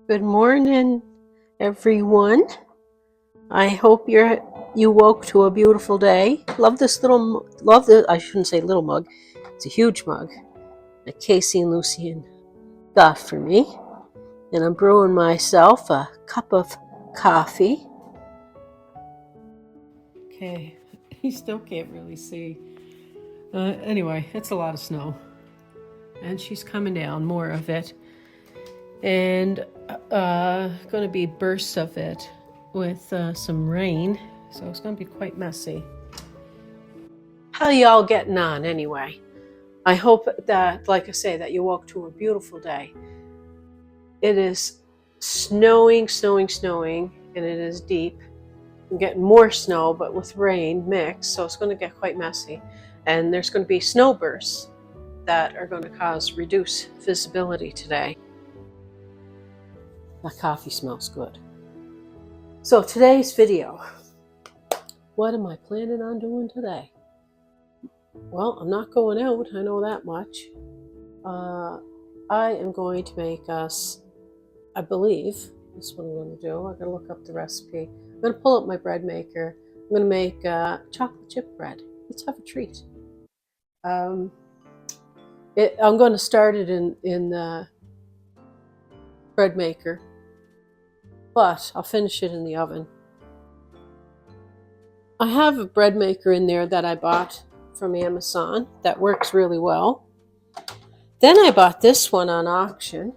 Good morning, everyone. I hope you woke to a beautiful day. Love this I shouldn't say little mug. It's a huge mug that Casey and Lucian got for me. And I'm brewing myself a cup of coffee. Okay, you still can't really see. Anyway, it's a lot of snow. And she's coming down, more of it. And going to be bursts of it with some rain, so it's going to be quite messy. How y'all getting on anyway? I hope that, like I say, that you woke to a beautiful day. It is snowing, and it is deep. I'm getting more snow, but with rain mixed, so it's going to get quite messy. And there's going to be snow bursts that are going to cause reduced visibility today. That coffee smells good. So today's video, what am I planning on doing today? Well, I'm not going out, I know that much. I am going to make us, I believe, this is what I'm going to do. I'm going to look up the recipe. I'm going to pull up my bread maker. I'm going to make chocolate chip bread. Let's have a treat. I'm going to start it in the bread maker, but I'll finish it in the oven. I have a bread maker in there that I bought from Amazon that works really well. Then I bought this one on auction.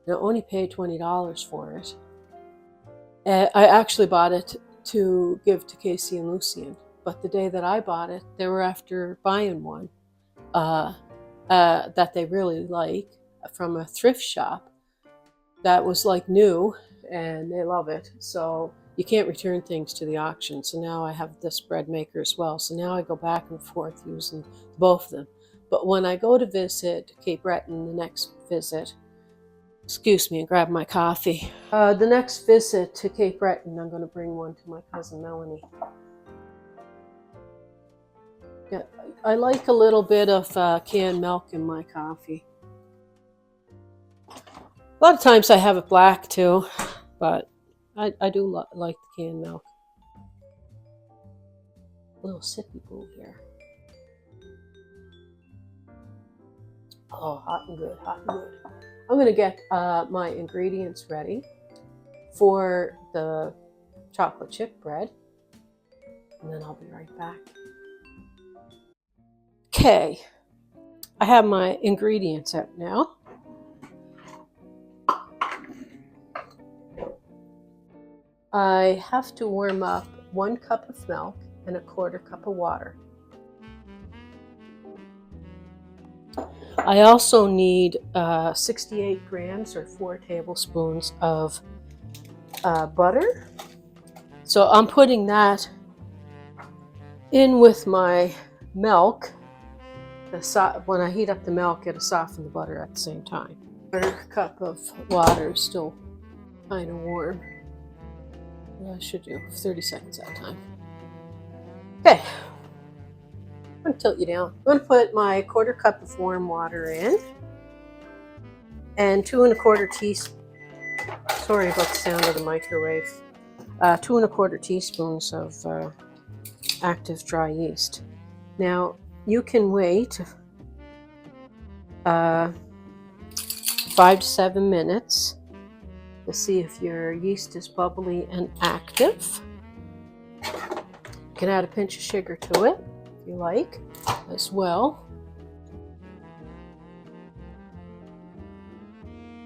I only paid $20 for it. I actually bought it to give to Casey and Lucian, but the day that I bought it, they were after buying one that they really like from a thrift shop that was like new, and they love it. So you can't return things to the auction. So now I have this bread maker as well. So now I go back and forth using both of them. But when I go to visit Cape Breton, the next visit, excuse me, and grab my coffee. The next visit to Cape Breton, I'm going to bring one to my cousin Melanie. Yeah, I like a little bit of canned milk in my coffee. A lot of times I have it black too, but I do like the canned milk. A little sippy bowl here. Oh, hot and good, hot and good. I'm going to get my ingredients ready for the chocolate chip bread, and then I'll be right back. Okay, I have my ingredients out now. I have to warm up 1 cup of milk and 1/4 cup of water. I also need 68 grams or 4 tablespoons of butter. So I'm putting that in with my milk. When I heat up the milk, it'll soften the butter at the same time. 1/4 cup of water is still kind of warm. I should do 30 seconds at a time. Okay. I'm going to tilt you down. I'm going to put my 1/4 cup of warm water in, and 2 1/4 teaspoons. Sorry about the sound of the microwave. 2 1/4 teaspoons of active dry yeast. Now you can wait 5 to 7 minutes to see if your yeast is bubbly and active. You can add a pinch of sugar to it if you like as well.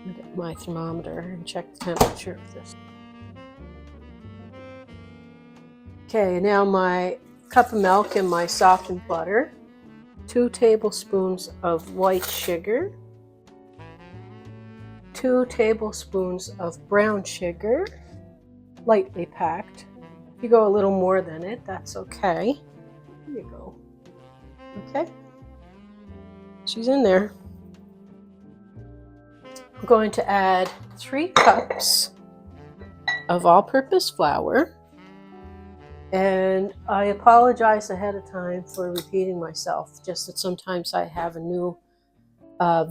I'll get my thermometer and check the temperature of this. Okay, now my cup of milk and my softened butter, 2 tablespoons of white sugar, 2 tablespoons of brown sugar, lightly packed. If you go a little more than it, that's okay. There you go. Okay, she's in there. I'm going to add 3 cups of all-purpose flour. And I apologize ahead of time for repeating myself, just that sometimes I have a new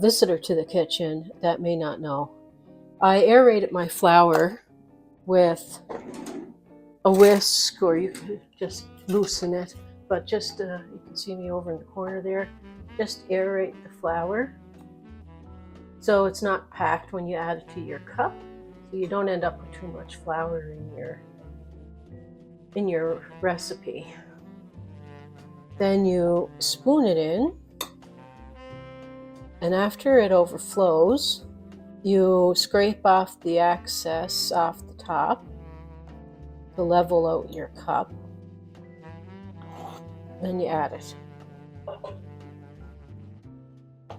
visitor to the kitchen that may not know. I aerated my flour with a whisk, or you could just loosen it, but just, you can see me over in the corner there, just aerate the flour so it's not packed when you add it to your cup, so you don't end up with too much flour in your recipe. Then you spoon it in, and after it overflows, you scrape off the excess off the top to level out your cup. Then you add it.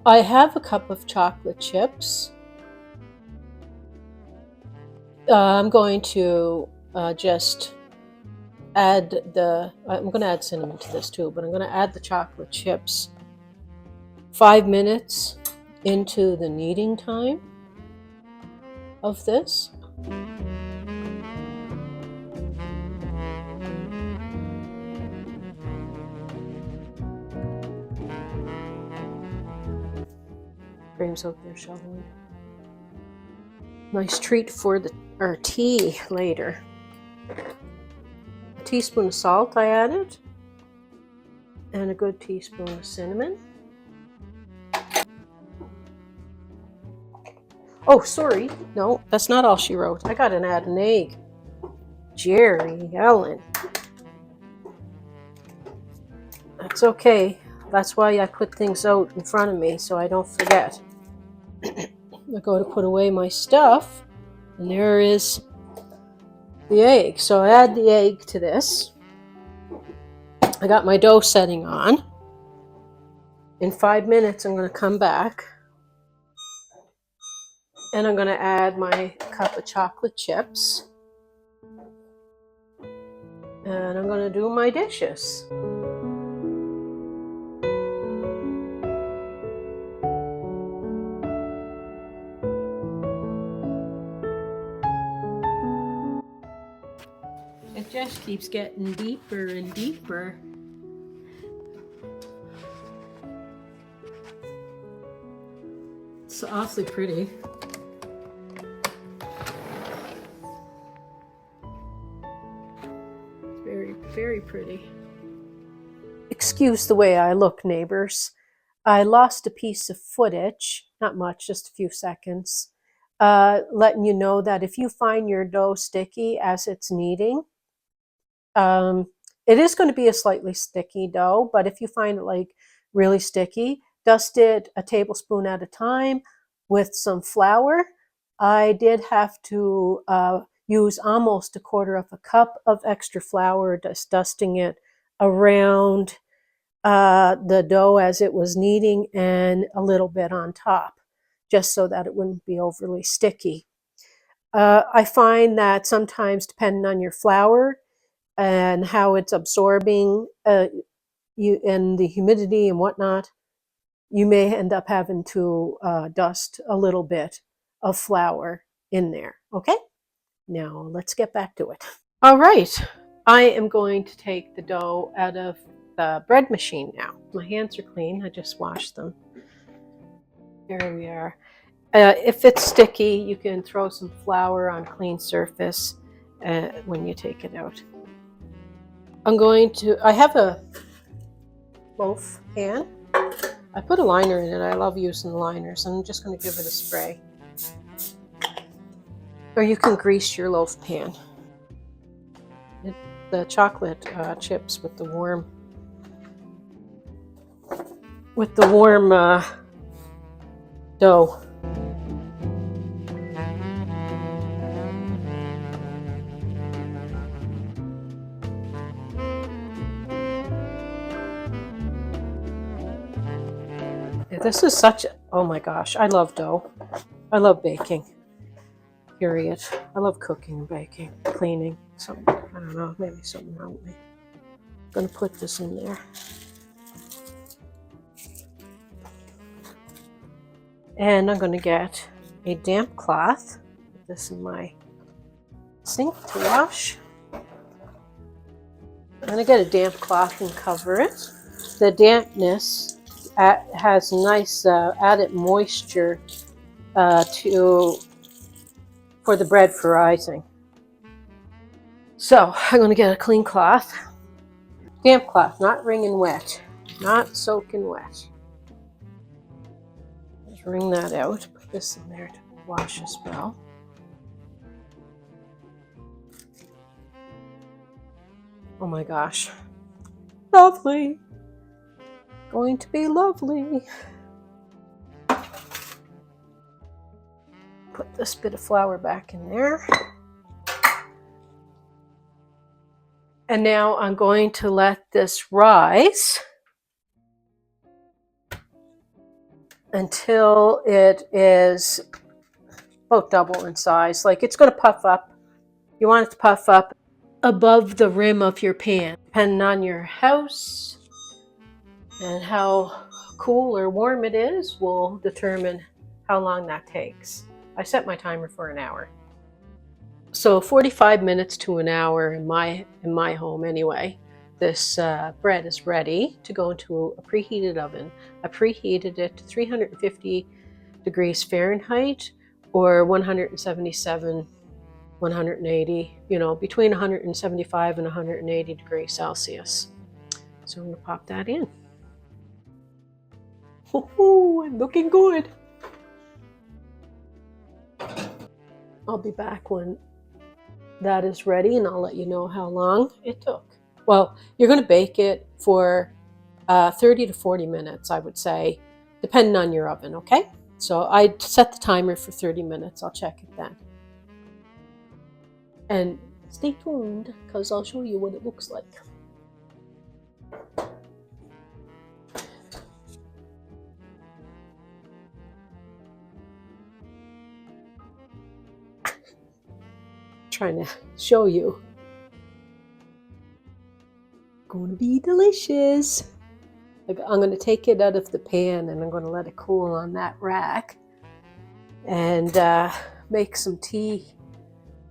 I have a cup of chocolate chips. I'm going to just add I'm going to add cinnamon to this too, but I'm going to add the chocolate chips 5 minutes into the kneading time of this. Graham's out there shoveling. Nice treat for our tea later. A teaspoon of salt I added, and a good teaspoon of cinnamon. Oh, sorry, no, that's not all she wrote. I gotta add an egg. Jerri-ellen. That's okay. That's why I put things out in front of me so I don't forget. I go to put away my stuff, and there is the egg. So I add the egg to this. I got my dough setting on. In 5 minutes, I'm going to come back, and I'm going to add my cup of chocolate chips, and I'm going to do my dishes. It just keeps getting deeper and deeper. It's awfully pretty. Very, very pretty. Excuse the way I look, neighbors. I lost a piece of footage, not much, just a few seconds, letting you know that if you find your dough sticky as it's kneading, it is going to be a slightly sticky dough, but if you find it like really sticky, dust it a tablespoon at a time with some flour. I did have to use almost 1/4 cup of extra flour, just dusting it around the dough as it was kneading and a little bit on top, just so that it wouldn't be overly sticky. I find that sometimes, depending on your flour and how it's absorbing and the humidity and whatnot, you may end up having to dust a little bit of flour in there. Okay, now let's get back to it. All right, I am going to take the dough out of the bread machine now. My hands are clean, I just washed them. Here we are. If it's sticky, you can throw some flour on a clean surface when you take it out. I have a loaf pan. I put a liner in it. I love using liners. I'm just going to give it a spray. Or you can grease your loaf pan. The chocolate chips with the warm dough. This is oh my gosh, I love dough. I love baking, period. I love cooking and baking, cleaning. Something, I don't know, maybe something wrong with me. I'm going to put this in there. And I'm going to get a damp cloth. Put this in my sink to wash. I'm going to get a damp cloth and cover it. The dampness has nice added moisture to for the bread for rising. So I'm going to get a clean cloth, damp cloth, not wringing wet, not soaking wet. Just wring that out, put this in there to wash as well. Oh my gosh, lovely, going to be lovely. Put this bit of flour back in there. And now I'm going to let this rise until it is about double in size. Like it's going to puff up. You want it to puff up above the rim of your pan. Depending on your house and how cool or warm it is will determine how long that takes. I set my timer for an hour. So 45 minutes to an hour in my home anyway. This bread is ready to go into a preheated oven. I preheated it to 350 degrees Fahrenheit or 177, 180, between 175 and 180 degrees Celsius. So I'm going to pop that in. Oh, I'm looking good. I'll be back when that is ready and I'll let you know how long it took. Well, you're going to bake it for 30 to 40 minutes, I would say, depending on your oven, okay? So I set the timer for 30 minutes. I'll check it then. And stay tuned because I'll show you what it looks like. Trying to show you. Going to be delicious. I'm going to take it out of the pan and I'm going to let it cool on that rack and make some tea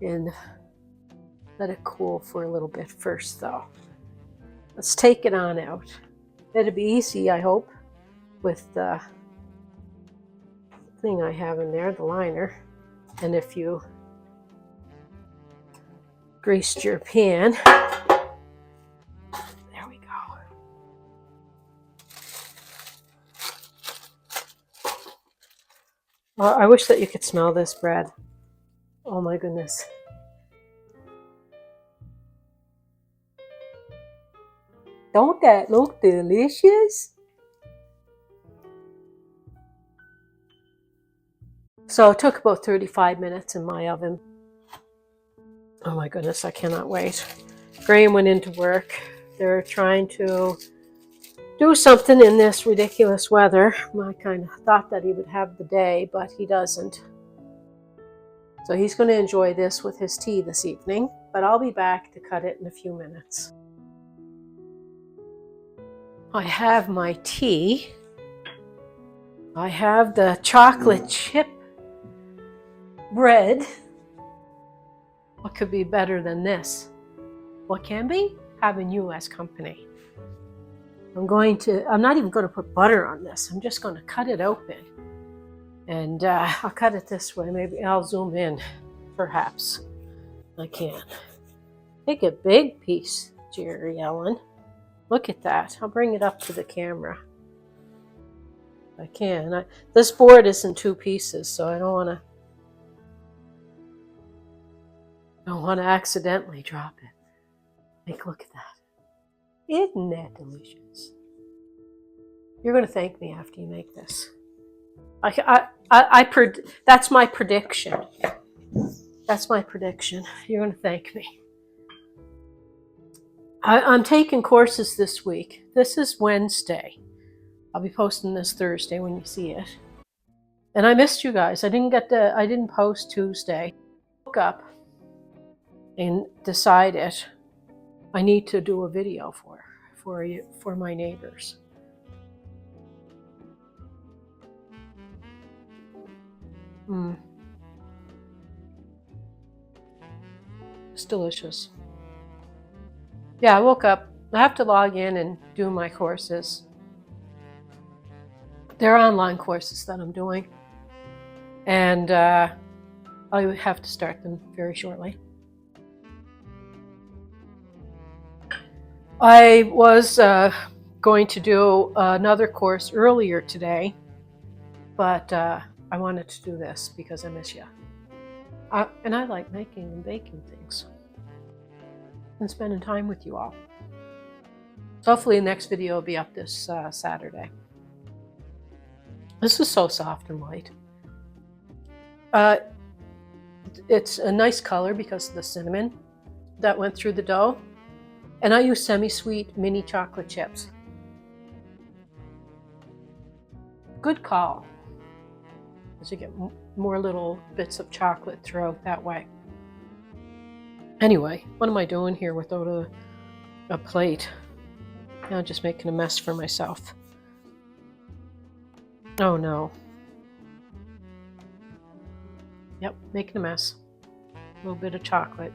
and let it cool for a little bit first though. Let's take it on out. It'll be easy, I hope, with the thing I have in there, the liner. And if you greased your pan, there we go. Well, I wish that you could smell this bread. Oh my goodness. Don't that look delicious? So it took about 35 minutes in my oven. Oh my goodness, I cannot wait. Graham went into work. They're trying to do something in this ridiculous weather. I kind of thought that he would have the day, but he doesn't. So he's going to enjoy this with his tea this evening, but I'll be back to cut it in a few minutes. I have my tea. I have the chocolate chip bread. What could be better than this? What can be? Having you as company. I'm not even going to put butter on this. I'm just going to cut it open. And I'll cut it this way. Maybe I'll zoom in, perhaps. I can. Take a big piece, Jerri-ellen. Look at that. I'll bring it up to the camera. I can. This board is in two pieces, so I don't want to accidentally drop it. Like, look at that. Isn't that delicious? You're going to thank me after you make this. That's my prediction. That's my prediction. You're going to thank me. I'm taking courses this week. This is Wednesday. I'll be posting this Thursday when you see it. And I missed you guys. I didn't post Tuesday. I woke up and decided I need to do a video for my neighbors. It's delicious. Yeah, I woke up. I have to log in and do my courses. They're online courses that I'm doing. And I have to start them very shortly. I was going to do another course earlier today, but I wanted to do this because I miss you. And I like making and baking things and spending time with you all. So hopefully the next video will be up this Saturday. This is so soft and light. It's a nice color because of the cinnamon that went through the dough. And I use semi-sweet mini chocolate chips. Good call. As you get more little bits of chocolate throughout that way. Anyway, what am I doing here without a plate? I'm just making a mess for myself. Oh no. Yep, making a mess. A little bit of chocolate.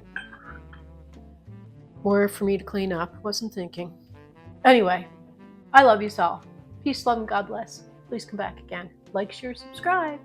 More for me to clean up. Wasn't thinking. Anyway, I love you all. Peace, love, and God bless. Please come back again. Like, share, subscribe.